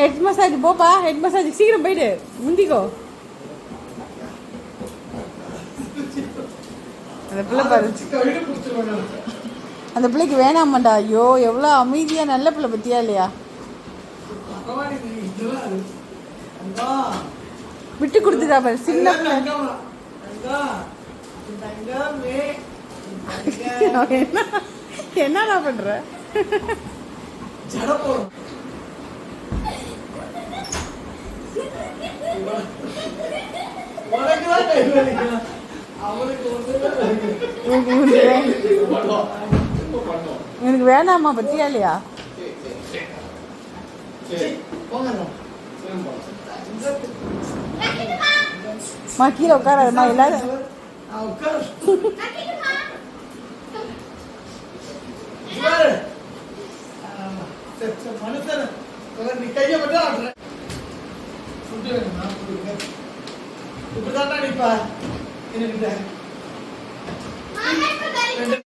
Head massage போப்பா, head massage சீக்கிரம் போயிடு, முந்திக்கோ. அந்த பிள்ளை பாரு, அந்த பிள்ளைக்கு வேணாமாண்டா. ஐயோ எவ்வளோ அமைதியாக நல்ல பிள்ளை பற்றியா இல்லையா? விட்டு கொடுத்துட்டா பாரு சின்ன பிள்ளை. என்னடா பண்ற? எனக்கு வேணாமா பத்தியா இல்லையா? மா கீழே உட்காராதுமா எல்லாரும். இப்பதான்